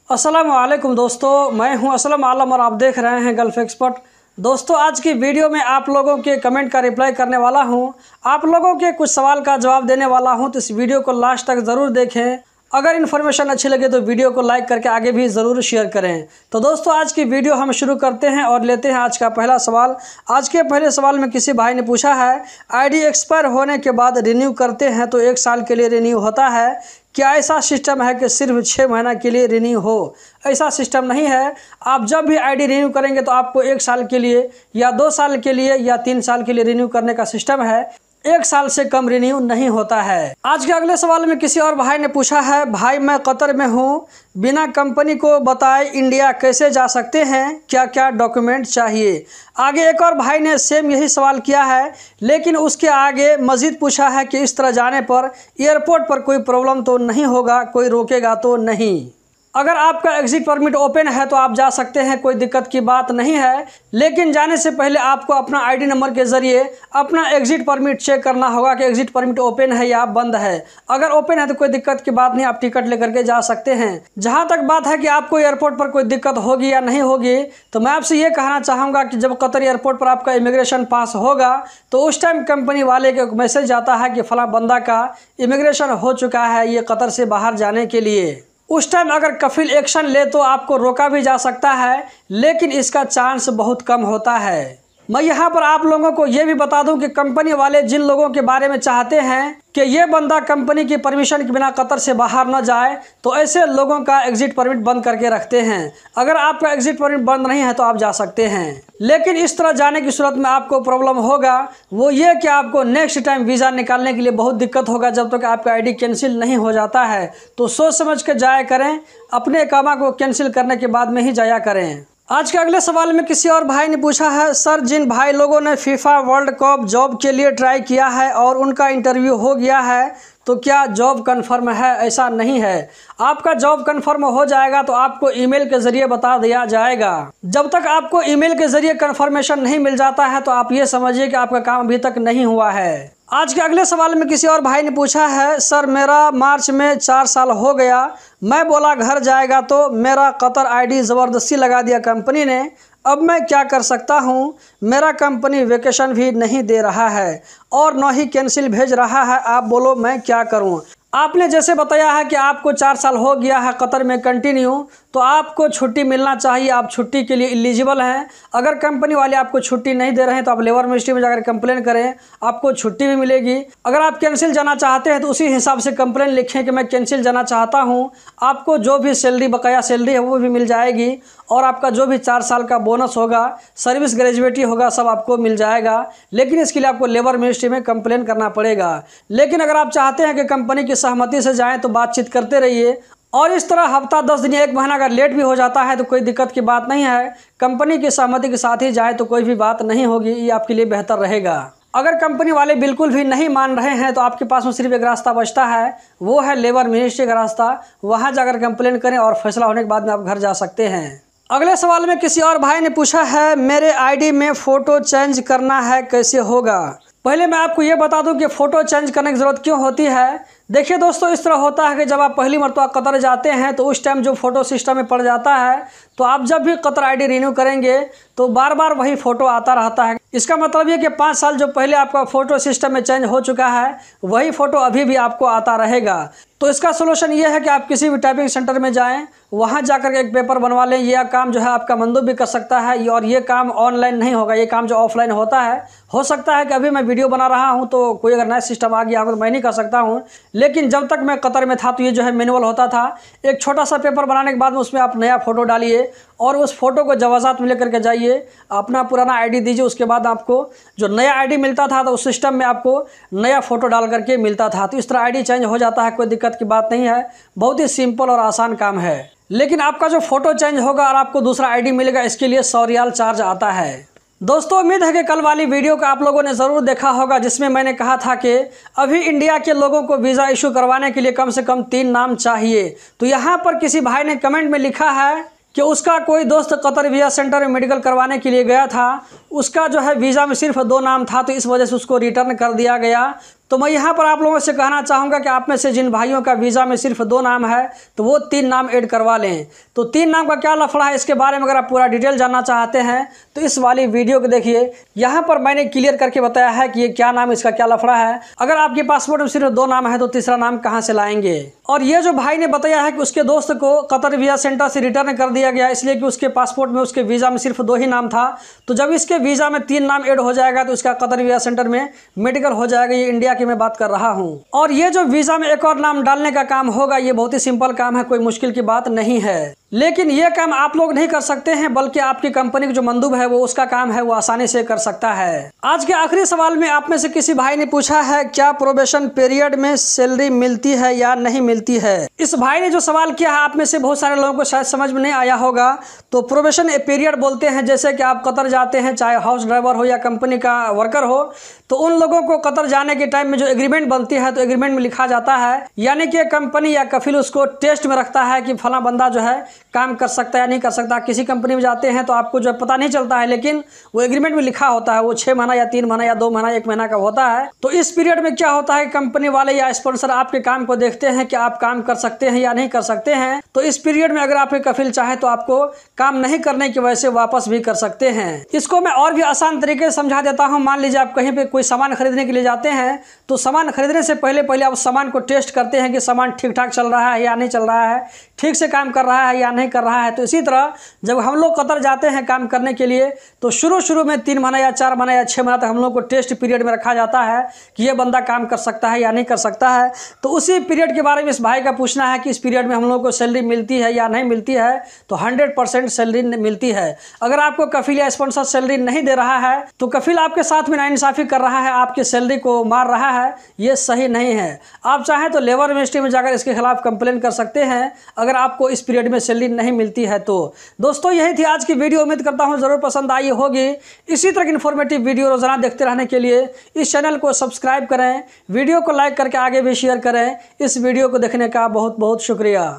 अस्सलाम वालेकुम दोस्तों, मैं हूं असलम आलम और आप देख रहे हैं गल्फ एक्सपर्ट। दोस्तों, आज की वीडियो में आप लोगों के कमेंट का रिप्लाई करने वाला हूं। आप लोगों के कुछ सवाल का जवाब देने वाला हूं, तो इस वीडियो को लास्ट तक ज़रूर देखें। अगर इन्फॉर्मेशन अच्छी लगे तो वीडियो को लाइक करके आगे भी ज़रूर शेयर करें। तो दोस्तों, आज की वीडियो हम शुरू करते हैं और लेते हैं आज का पहला सवाल। आज के पहले सवाल में किसी भाई ने पूछा है, आईडी एक्सपायर होने के बाद रिन्यू करते हैं तो 1 साल के लिए रिन्यू होता है, क्या ऐसा सिस्टम है कि सिर्फ 6 महीना के लिए रिन्यू हो? ऐसा सिस्टम नहीं है। आप जब भी आईडी रिन्यू करेंगे तो आपको 1 साल के लिए या 2 साल के लिए या 3 साल के लिए रिन्यू करने का सिस्टम है। 1 साल से कम रिन्यू नहीं होता है। आज के अगले सवाल में किसी और भाई ने पूछा है, भाई मैं कतर में हूँ, बिना कंपनी को बताए इंडिया कैसे जा सकते हैं, क्या क्या डॉक्यूमेंट चाहिए? आगे एक और भाई ने सेम यही सवाल किया है, लेकिन उसके आगे मज़ीद पूछा है कि इस तरह जाने पर एयरपोर्ट पर कोई प्रॉब्लम तो नहीं होगा, कोई रोकेगा तो नहीं? अगर आपका एग्ज़िट परमिट ओपन है तो आप जा सकते हैं, कोई दिक्कत की बात नहीं है। लेकिन जाने से पहले आपको अपना आईडी नंबर के ज़रिए अपना एग्ज़िट परमिट चेक करना होगा कि एग्ज़िट परमिट ओपन है या बंद है। अगर ओपन है तो कोई दिक्कत की बात नहीं, आप टिकट लेकर के जा सकते हैं। जहां तक बात है कि आपको एयरपोर्ट पर कोई दिक्कत होगी या नहीं होगी, तो मैं आपसे ये कहना चाहूँगा कि जब कतर एयरपोर्ट पर आपका इमिग्रेशन पास होगा तो उस टाइम कंपनी वाले के मैसेज आता है कि फ़लाँ बंदा का इमिग्रेशन हो चुका है ये कतर से बाहर जाने के लिए। उस टाइम अगर कफिल एक्शन ले तो आपको रोका भी जा सकता है, लेकिन इसका चांस बहुत कम होता है। मैं यहाँ पर आप लोगों को ये भी बता दूं कि कंपनी वाले जिन लोगों के बारे में चाहते हैं कि ये बंदा कंपनी की परमिशन के बिना कतर से बाहर न जाए, तो ऐसे लोगों का एग्ज़िट परमिट बंद करके रखते हैं। अगर आपका एग्ज़िट परमिट बंद नहीं है तो आप जा सकते हैं, लेकिन इस तरह जाने की सूरत में आपको प्रॉब्लम होगा वो ये कि आपको नेक्स्ट टाइम वीज़ा निकालने के लिए बहुत दिक्कत होगा जब तक आपका आईडी कैंसिल नहीं हो जाता है। तो सोच समझ के जाया करें, अपने कामा को कैंसिल करने के बाद में ही जाया करें। आज के अगले सवाल में किसी और भाई ने पूछा है, सर जिन भाई लोगों ने फीफा वर्ल्ड कप जॉब के लिए ट्राई किया है और उनका इंटरव्यू हो गया है, तो क्या जॉब कन्फर्म है? ऐसा नहीं है। आपका जॉब कन्फर्म हो जाएगा तो आपको ईमेल के ज़रिए बता दिया जाएगा। जब तक आपको ईमेल के ज़रिए कन्फर्मेशन नहीं मिल जाता है तो आप ये समझिए कि आपका काम अभी तक नहीं हुआ है। आज के अगले सवाल में किसी और भाई ने पूछा है, सर मेरा मार्च में 4 साल हो गया, मैं बोला घर जाएगा तो मेरा कतर आईडी ज़बरदस्ती लगा दिया कंपनी ने, अब मैं क्या कर सकता हूँ? मेरा कंपनी वेकेशन भी नहीं दे रहा है और न ही कैंसिल भेज रहा है, आप बोलो मैं क्या करूँ? आपने जैसे बताया है कि आपको 4 साल हो गया है कतर में कंटिन्यू, तो आपको छुट्टी मिलना चाहिए। आप छुट्टी के लिए एलिजिबल हैं। अगर कंपनी वाले आपको छुट्टी नहीं दे रहे हैं तो आप लेबर मिनिस्ट्री में जाकर कंप्लेन करें, आपको छुट्टी भी मिलेगी। अगर आप कैंसिल जाना चाहते हैं तो उसी हिसाब से कंप्लेन लिखें कि मैं कैंसिल जाना चाहता हूं। आपको जो भी सैलरी बकाया सैलरी है वो भी मिल जाएगी और आपका जो भी 4 साल का बोनस होगा, सर्विस ग्रेजुएटी होगा, सब आपको मिल जाएगा। लेकिन इसके लिए आपको लेबर मिनिस्ट्री में कंप्लेन करना पड़ेगा। लेकिन अगर आप चाहते हैं कि कंपनी की सहमति से जाएँ तो बातचीत करते रहिए, और इस तरह हफ्ता 10 दिन या 1 महीना अगर लेट भी हो जाता है तो कोई दिक्कत की बात नहीं है। कंपनी की सहमति के साथ ही जाए तो कोई भी बात नहीं होगी, ये आपके लिए बेहतर रहेगा। अगर कंपनी वाले बिल्कुल भी नहीं मान रहे हैं तो आपके पास में सिर्फ एक रास्ता बचता है, वो है लेबर मिनिस्ट्री का रास्ता। वहाँ जाकर कंप्लेन करें और फैसला होने के बाद में आप घर जा सकते हैं। अगले सवाल में किसी और भाई ने पूछा है, मेरे आईडी में फ़ोटो चेंज करना है, कैसे होगा? पहले मैं आपको ये बता दूं कि फ़ोटो चेंज करने की ज़रूरत क्यों होती है। देखिए दोस्तों, इस तरह होता है कि जब आप पहली मरतबा कतर जाते हैं तो उस टाइम जो फ़ोटो सिस्टम में पड़ जाता है, तो आप जब भी कतर आईडी रिन्यू करेंगे तो बार बार वही फ़ोटो आता रहता है। इसका मतलब ये कि 5 साल जो पहले आपका फ़ोटो सिस्टम में चेंज हो चुका है वही फ़ोटो अभी भी आपको आता रहेगा। तो इसका सोल्यूशन ये है कि आप किसी भी टाइपिंग सेंटर में जाएं, वहां जाकर के एक पेपर बनवा लें। यह काम जो है आपका मंदूब भी कर सकता है और ये काम ऑनलाइन नहीं होगा, ये काम जो ऑफलाइन होता है। हो सकता है कि अभी मैं वीडियो बना रहा हूं तो कोई अगर नया सिस्टम आ गया हो तो मैं नहीं कर सकता हूं, लेकिन जब तक मैं कतर में था तो ये जो है मैनुअल होता था। एक छोटा सा पेपर बनाने के बाद में उसमें आप नया फ़ोटो डालिए और उस फ़ोटो को जवाज़ात में लेकर के जाइए, अपना पुराना आईडी दीजिए। उसके बाद आपको जो नया आईडी मिलता था तो उस सिस्टम में आपको नया फ़ोटो डाल करके मिलता था। तो इस तरह आईडी चेंज हो जाता है, कोई दिक्कत की बात नहीं है। बहुत ही सिंपल और आसान काम है। लेकिन आपका जो फ़ोटो चेंज होगा और आपको दूसरा आईडी मिलेगा, इसके लिए 100 रियाल चार्ज आता है। दोस्तों, उम्मीद है कि कल वाली वीडियो को आप लोगों ने ज़रूर देखा होगा, जिसमें मैंने कहा था कि अभी इंडिया के लोगों को वीज़ा इशू करवाने के लिए कम से कम 3 नाम चाहिए। तो यहाँ पर किसी भाई ने कमेंट में लिखा है कि उसका कोई दोस्त कतर वीज़ा सेंटर में मेडिकल करवाने के लिए गया था उसका जो है वीज़ा में सिर्फ 2 नाम था, तो इस वजह से उसको रिटर्न कर दिया गया। तो मैं यहाँ पर आप लोगों से कहना चाहूँगा कि आप में से जिन भाइयों का वीज़ा में सिर्फ 2 नाम है तो वो 3 नाम ऐड करवा लें। तो 3 नाम का क्या लफड़ा है, इसके बारे में अगर आप पूरा डिटेल जानना चाहते हैं तो इस वाली वीडियो को देखिए। यहाँ पर मैंने क्लियर करके बताया है कि ये क्या नाम, इसका क्या लफड़ा है। अगर आपके पासपोर्ट में सिर्फ 2 नाम है तो तीसरा नाम कहाँ से लाएंगे। और ये जो भाई ने बताया है कि उसके दोस्त को कतर वीज़ा सेंटर से रिटर्न कर दिया गया, इसलिए कि उसके पासपोर्ट में उसके वीज़ा में सिर्फ 2 ही नाम था। तो जब इसके वीज़ा में 3 नाम ऐड हो जाएगा तो इसका कतर वीज़ा सेंटर में मेडिकल हो जाएगा। ये इंडिया की मैं बात कर रहा हूँ। और ये जो वीज़ा में एक और नाम डालने का काम होगा, ये बहुत ही सिंपल काम है, कोई मुश्किल की बात नहीं है। लेकिन ये काम आप लोग नहीं कर सकते हैं, बल्कि आपकी कंपनी का जो मंदूब है वो उसका काम है, वो आसानी से कर सकता है। आज के आखिरी सवाल में आप में से किसी भाई ने पूछा है क्या प्रोबेशन पीरियड में सैलरी मिलती है या नहीं मिलती है। इस भाई ने जो सवाल किया है, आप में से बहुत सारे लोगों को शायद समझ में नहीं आया होगा। तो प्रोबेशन पीरियड बोलते हैं, जैसे कि आप कतर जाते हैं, चाहे हाउस ड्राइवर हो या कंपनी का वर्कर हो, तो उन लोगों को कतर जाने के टाइम में जो एग्रीमेंट बनती है तो एग्रीमेंट में लिखा जाता है, यानी कि कंपनी या कफिल उसको टेस्ट में रखता है कि फला बंदा जो है काम कर सकता है या नहीं कर सकता। किसी कंपनी में जाते हैं तो आपको जो पता नहीं चलता है, लेकिन वो एग्रीमेंट में लिखा होता है, वो 6 महीना या 3 महीना या 2 महीना 1 महीना का होता है। तो इस पीरियड में क्या होता है, कंपनी वाले या स्पॉन्सर आपके काम को देखते हैं कि आप काम कर सकते हैं या नहीं कर सकते हैं। तो इस पीरियड में अगर आपके कफिल चाहे तो आपको काम नहीं करने की वजह से वापस भी कर सकते हैं। इसको मैं और भी आसान तरीके से समझा देता हूँ। मान लीजिए आप कहीं पे कोई सामान खरीदने के लिए जाते हैं, तो सामान खरीदने से पहले आप सामान को टेस्ट करते हैं कि सामान ठीक ठाक चल रहा है या नहीं चल रहा है, ठीक से काम कर रहा है या नहीं कर रहा है। तो इसी तरह जब हम लोग कतर जाते हैं काम करने के लिए, तो शुरू में 3 महीना या 4 महीना या 6 महीना तक हम लोग को टेस्ट पीरियड में रखा जाता है कि ये बंदा काम कर सकता है या नहीं कर सकता है। तो उसी पीरियड के बारे में इस भाई का पूछना है कि इस पीरियड में हम लोग को सैलरी मिलती है या नहीं मिलती है। तो 100% सैलरी मिलती है। अगर आपको कफिल या स्पॉन्सर सैलरी नहीं दे रहा है तो कफिल आपके साथ में नाइंसाफी कर रहा है, आपकी सैलरी को मार रहा है, ये सही नहीं है। आप चाहें तो लेबर मिनिस्ट्री में जाकर इसके खिलाफ कंप्लेन कर सकते हैं अगर आपको इस पीरियड में सैलरी नहीं मिलती है। तो दोस्तों यही थी आज की वीडियो। उम्मीद करता हूं जरूर पसंद आई होगी। इसी तरह की इन्फॉर्मेटिव वीडियो रोजाना देखते रहने के लिए इस चैनल को सब्सक्राइब करें, वीडियो को लाइक करके आगे भी शेयर करें। इस वीडियो को देखने का बहुत बहुत शुक्रिया।